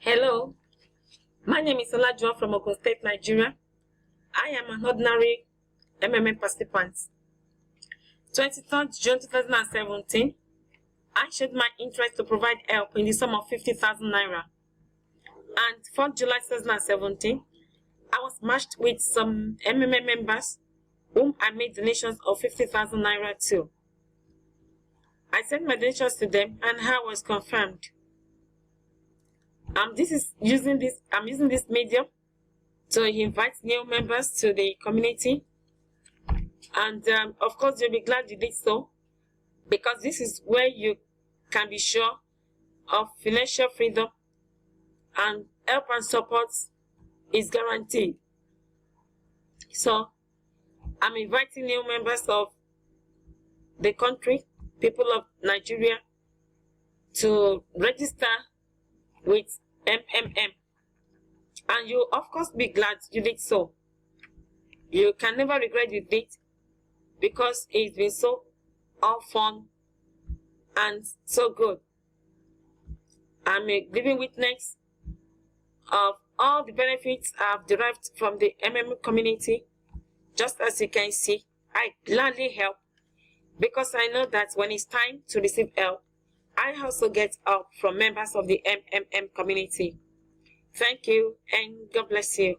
Hello, my name is Olajuwon from Ogun State, Nigeria. I am an ordinary MMM participant. 23rd June 2017, I showed my interest to provide help in the sum of 50,000 naira. And 4th July 2017, I was matched with some MMM members whom I made donations of 50,000 naira to. I sent my donations to them and I was confirmed. I'm using this medium to invite new members to the community, and of course you'll be glad you did so, because this is where you can be sure of financial freedom and help and support is guaranteed. So I'm inviting new members of the country, people of Nigeria, to register with MMM, and you of course be glad you did so. You can never regret you did, because it's been so all fun and so good. I'm a living witness of all the benefits I've derived from the MMM community. Just as you can see, I gladly help, because I know that when it's time to receive help, I also get help from members of the MMM community. Thank you and God bless you.